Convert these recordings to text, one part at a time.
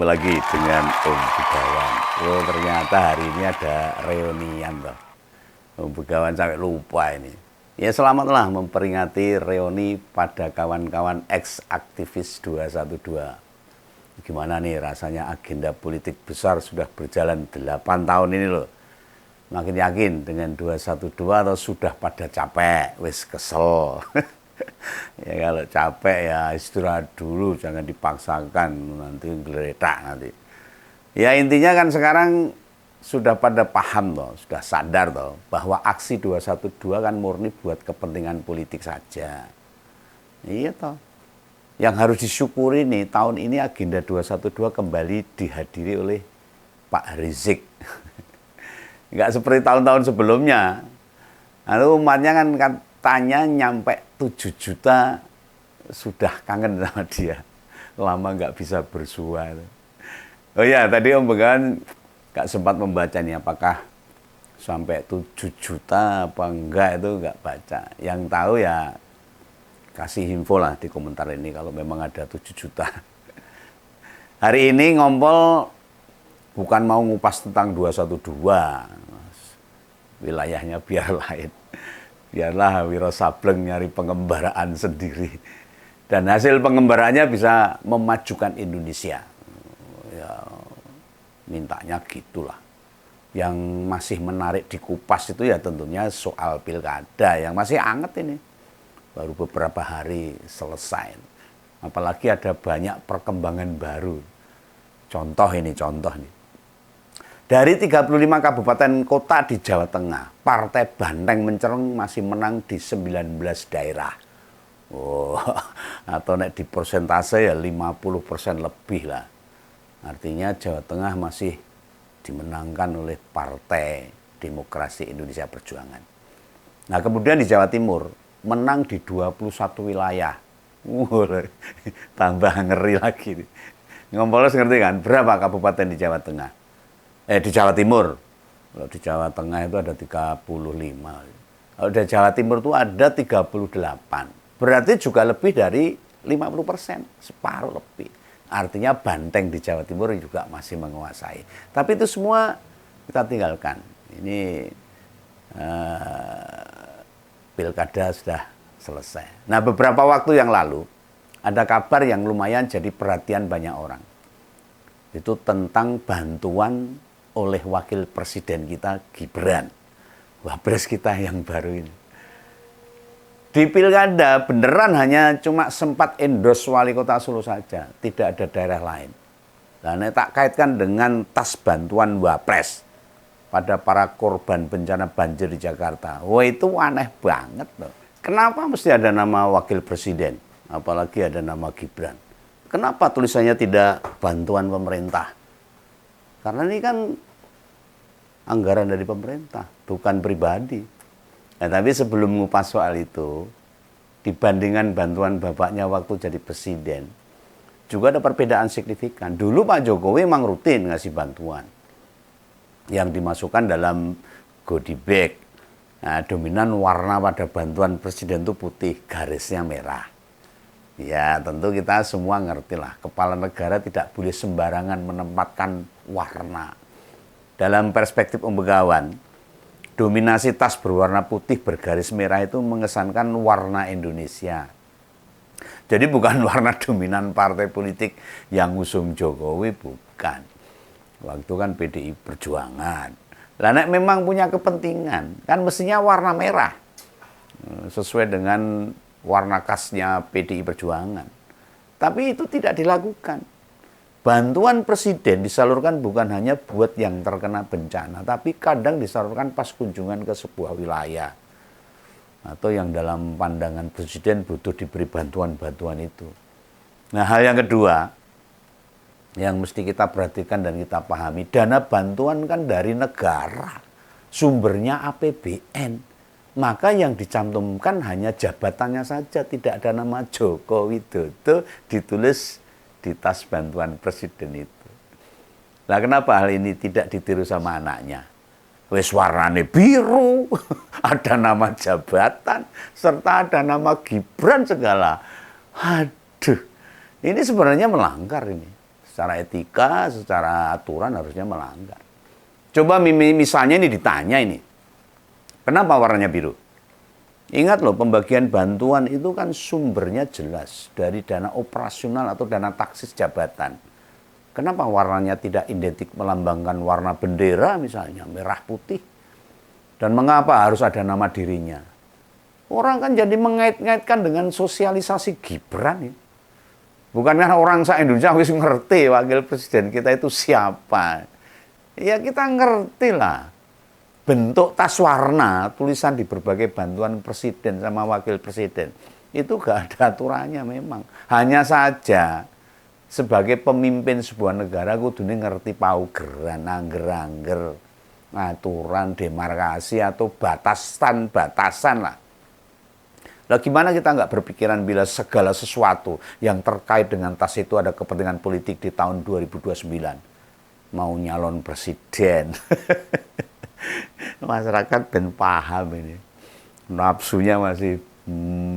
lagi dengan Om Begawan. Oh, ternyata hari ini ada reunian toh. Om Begawan sampai lupa ini. Ya selamatlah memperingati reuni pada kawan-kawan ex-aktivis 212. Gimana nih rasanya agenda politik besar sudah berjalan 8 tahun ini loh. Makin yakin dengan 212 atau sudah pada capek, wis kesel. Ya kalau capek ya istirahat dulu, jangan dipaksakan, nanti geletak nanti. Ya intinya kan sekarang sudah pada paham toh, sudah sadar toh bahwa aksi 212 kan murni buat kepentingan politik saja. Iya toh. Yang harus disyukuri nih tahun ini agenda 212 kembali dihadiri oleh Pak Rizik. Enggak seperti tahun-tahun sebelumnya. Lalu umatnya kan katanya nyampe 7 juta sudah kangen sama dia. Lama nggak bisa bersua. Oh ya, tadi Om Begawan nggak sempat membaca nih apakah sampai 7 juta apa enggak, itu nggak baca. Yang tahu ya kasih info lah di komentar ini kalau memang ada 7 juta. Hari ini ngompol bukan mau ngupas tentang 212. Wilayahnya biar lain. Biarlah Wiro Sableng nyari pengembaraan sendiri. Dan hasil pengembaraannya bisa memajukan Indonesia. Ya, mintanya gitulah. Yang masih menarik dikupas itu ya tentunya soal pilkada yang masih anget ini. Baru beberapa hari selesai. Apalagi ada banyak perkembangan baru. Contoh nih. Dari 35 kabupaten kota di Jawa Tengah, Partai Banteng Mencereng masih menang di 19 daerah. Oh, atau nek di persentase ya 50% lebih lah. Artinya Jawa Tengah masih dimenangkan oleh Partai Demokrasi Indonesia Perjuangan. Nah, kemudian di Jawa Timur menang di 21 wilayah. Tambah ngeri lagi. Ngompolos ngerti kan? Berapa kabupaten di Jawa Tengah? Di Jawa Timur. Kalau di Jawa Tengah itu ada 35. Kalau di Jawa Timur itu ada 38. Berarti juga lebih dari 50%, separuh lebih. Artinya Banteng di Jawa Timur juga masih menguasai. Tapi itu semua kita tinggalkan. Ini pilkada sudah selesai. Nah, beberapa waktu yang lalu ada kabar yang lumayan jadi perhatian banyak orang. Itu tentang bantuan oleh wakil presiden kita Gibran, wapres kita yang baru ini. Di pilkada beneran hanya cuma sempat endorse wali kota Solo saja, tidak ada daerah lain. Nah, tak kaitkan dengan tas bantuan wapres pada para korban bencana banjir di Jakarta. Wah, itu aneh banget loh. Kenapa mesti ada nama wakil presiden, apalagi ada nama Gibran? Kenapa tulisannya tidak bantuan pemerintah? Karena ini kan anggaran dari pemerintah, bukan pribadi. Nah, tapi sebelum ngupas soal itu, dibandingkan bantuan bapaknya waktu jadi presiden, juga ada perbedaan signifikan. Dulu Pak Jokowi memang rutin ngasih bantuan yang dimasukkan dalam goodie bag. Nah, dominan warna pada bantuan presiden itu putih, garisnya merah. Ya, tentu kita semua ngerti lah, kepala negara tidak boleh sembarangan menempatkan warna. Dalam perspektif Om Begawan, dominasi tas berwarna putih bergaris merah itu mengesankan warna Indonesia. Jadi bukan warna dominan partai politik yang ngusung Jokowi, bukan. Waktu kan PDI Perjuangan. Lah nek memang punya kepentingan, kan mestinya warna merah. Sesuai dengan warna khasnya PDI Perjuangan. Tapi itu tidak dilakukan. Bantuan presiden disalurkan bukan hanya buat yang terkena bencana, tapi kadang disalurkan pas kunjungan ke sebuah wilayah. Atau yang dalam pandangan presiden butuh diberi bantuan-bantuan itu. Nah, hal yang kedua, yang mesti kita perhatikan dan kita pahami, dana bantuan kan dari negara. Sumbernya APBN. Maka yang dicantumkan hanya jabatannya saja, tidak ada nama Joko Widodo ditulis di tas bantuan presiden itu. Nah, kenapa hal ini tidak ditiru sama anaknya? Wes warnane biru, ada nama jabatan, serta ada nama Gibran segala. Aduh, ini sebenarnya melanggar ini. Secara etika, secara aturan harusnya melanggar. Coba misalnya ini ditanya ini, kenapa warnanya biru? Ingat loh, pembagian bantuan itu kan sumbernya jelas dari dana operasional atau dana taksis jabatan. Kenapa warnanya tidak identik melambangkan warna bendera misalnya, merah putih? Dan mengapa harus ada nama dirinya? Orang kan jadi mengait-ngaitkan dengan sosialisasi Gibran. Bukankah orang se-Indonesia harus ngerti wakil presiden kita itu siapa? Ya kita ngerti lah. Bentuk tas warna, tulisan di berbagai bantuan presiden sama wakil presiden, itu gak ada aturannya memang. Hanya saja, sebagai pemimpin sebuah negara, kudune ngerti paugeran, angger-angger, aturan, demarkasi, atau batasan lah. Lah gimana kita nggak berpikiran bila segala sesuatu yang terkait dengan tas itu ada kepentingan politik di tahun 2029. Mau nyalon presiden. Masyarakat ben paham ini. Nafsunya masih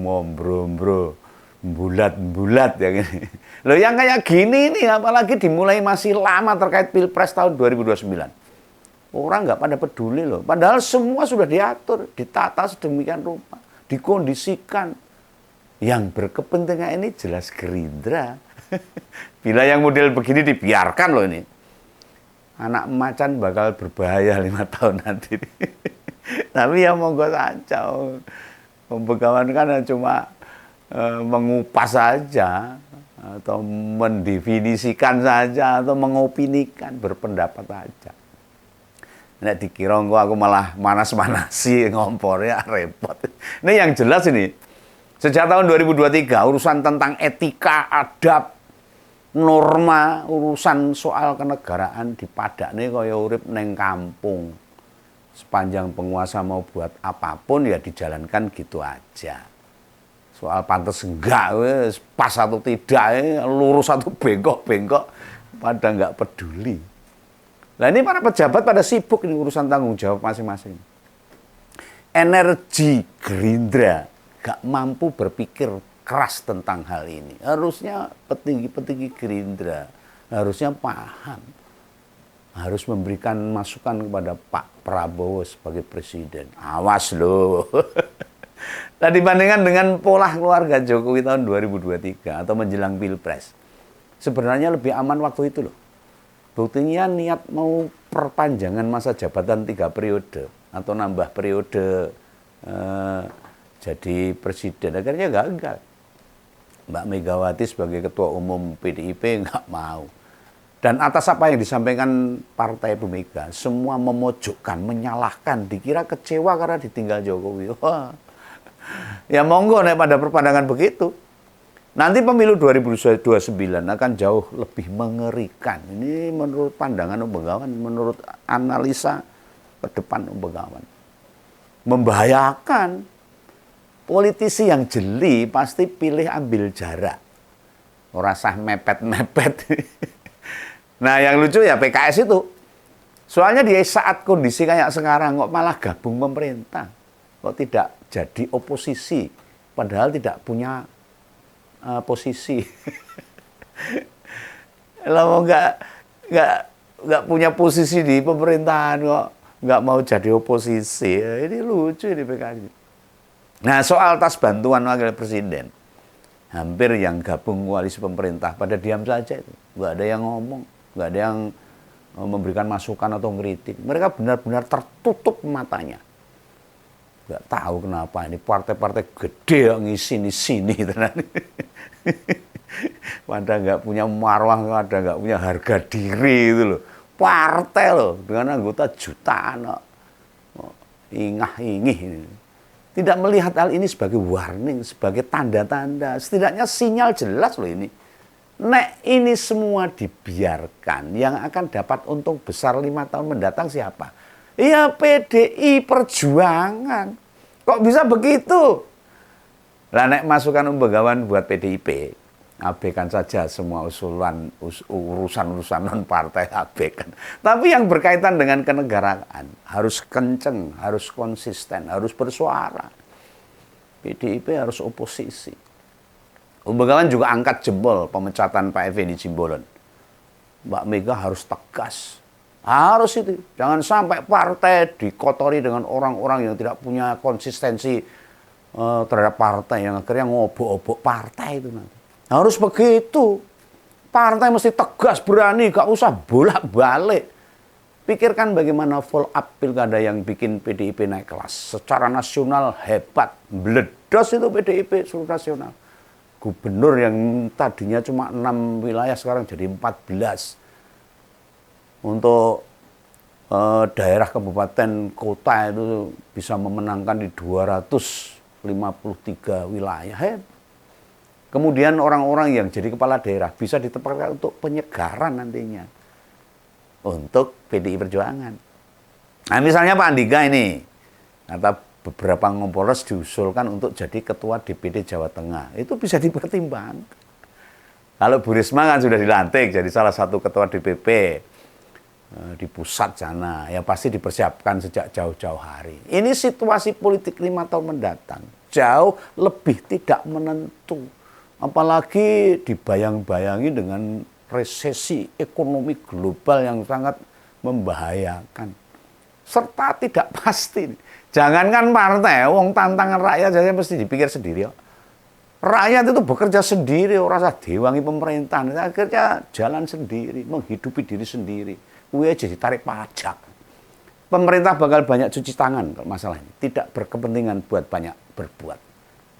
mombro-mbro, bulat-bulat ya gini. Loh yang kayak gini nih, apalagi dimulai masih lama terkait Pilpres tahun 2029. Orang nggak pada peduli loh. Padahal semua sudah diatur, ditata sedemikian rupa, dikondisikan. Yang berkepentingan ini jelas Gerindra. Bila yang model begini dibiarkan loh ini, anak macan bakal berbahaya 5 tahun nanti. Tapi ya monggo saja. Pembegawan kan cuma mengupas saja, atau mendefinisikan saja, atau mengopinikan, berpendapat saja. Nek dikira aku malah manas-manasi ngompor ya repot. Ini yang jelas ini. Sejak tahun 2023 urusan tentang etika, adab, norma, urusan soal kenegaraan dipadakne kaya urip neng kampung. Sepanjang penguasa mau buat apapun ya dijalankan gitu aja. Soal pantas enggak, pas atau tidak, lurus atau bengkok-bengkok, pada enggak peduli. Nah ini para pejabat pada sibuk ini urusan tanggung jawab masing-masing. Energi Gerindra gak mampu berpikir keras tentang hal ini. Harusnya petinggi-petinggi Gerindra harusnya paham. Harus memberikan masukan kepada Pak Prabowo sebagai presiden. Awas loh. Nah dibandingkan dengan pola keluarga Jokowi tahun 2023 atau menjelang Pilpres, sebenarnya lebih aman waktu itu loh. Buktinya niat mau perpanjangan masa jabatan 3 periode atau nambah periode jadi presiden, akhirnya gagal. Mbak Megawati sebagai ketua umum PDIP nggak mau. Dan atas apa yang disampaikan Partai Bu Mega, semua memojokkan, menyalahkan, dikira kecewa karena ditinggal Jokowi. Wah. Ya monggo nek pada perpandangan begitu. Nanti pemilu 2029 akan jauh lebih mengerikan. Ini menurut pandangan Begawan, menurut analisa ke depan Begawan. Membahayakan. Politisi yang jeli pasti pilih ambil jarak. Ora sah mepet-mepet. Nah yang lucu ya PKS itu. Soalnya di saat kondisi kayak sekarang kok malah gabung pemerintah. Kok tidak jadi oposisi. Padahal tidak punya posisi. Kalau nggak punya posisi di pemerintahan kok nggak mau jadi oposisi, ini lucu ini PKS. Nah soal tas bantuan wakil presiden, hampir yang gabung koalisi pemerintah pada diam saja itu, nggak ada yang ngomong, nggak ada yang memberikan masukan atau ngeritik. Mereka benar-benar tertutup matanya. Nggak tahu kenapa ini partai-partai gede yang ngisi sini pada nggak punya marwah, pada nggak punya harga diri itu loh. Partai loh dengan anggota jutaan, ingah-ingih. Tidak melihat hal ini sebagai warning, sebagai tanda-tanda, setidaknya sinyal jelas loh ini. Nek ini semua dibiarkan, yang akan dapat untung besar 5 tahun mendatang siapa? Ya PDI Perjuangan. Kok bisa begitu? Lah nek masukan Begawan buat PDIP, abaikan saja semua urusan-urusan non partai, abaikan. Tapi yang berkaitan dengan kenegaraan harus kenceng, harus konsisten, harus bersuara. PDIP harus oposisi. Begawan juga angkat jempol pemecatan Pak Effendi Simbolon. Mbak Mega harus tegas. Harus itu. Jangan sampai partai dikotori dengan orang-orang yang tidak punya konsistensi terhadap partai, yang akhirnya ngobok-obok partai itu nanti. Harus begitu. Partai mesti tegas, berani, gak usah bolak-balik. Pikirkan bagaimana follow up pilkada yang bikin PDIP naik kelas. Secara nasional hebat, meledos itu PDIP seluruh nasional. Gubernur yang tadinya cuma 6 wilayah sekarang jadi 14. Untuk daerah kabupaten kota itu bisa memenangkan di 253 wilayah. Kemudian orang-orang yang jadi kepala daerah bisa ditempatkan untuk penyegaran nantinya untuk PDI Perjuangan. Nah misalnya Pak Andika ini, kata beberapa Kompolres diusulkan untuk jadi ketua DPD Jawa Tengah. Itu bisa dipertimbangkan. Kalau Bu Risma kan sudah dilantik jadi salah satu ketua DPP di pusat sana, ya pasti dipersiapkan sejak jauh-jauh hari. Ini situasi politik 5 tahun mendatang jauh lebih tidak menentu, apalagi dibayang-bayangi dengan resesi ekonomi global yang sangat membahayakan serta tidak pasti. Jangankan partai, wong tantangan rakyat saja mesti dipikir sendiri. Rakyat itu bekerja sendiri, orang usah diwangi pemerintahan, akhirnya jalan sendiri, menghidupi diri sendiri. Kuwi aja ditarik pajak. Pemerintah bakal banyak cuci tangan kalau masalah ini. Tidak berkepentingan buat banyak berbuat.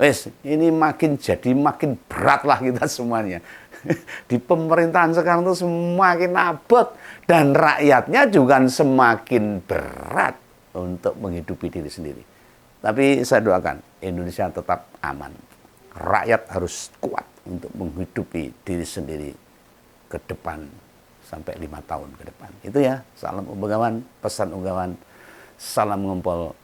Wes, ini makin berat lah kita semuanya. Di pemerintahan sekarang itu semakin abot dan rakyatnya juga semakin berat untuk menghidupi diri sendiri. Tapi saya doakan Indonesia tetap aman. Rakyat harus kuat untuk menghidupi diri sendiri ke depan sampai 5 tahun ke depan. Itu ya, salam Unggawan, pesan Unggawan, salam ngompol.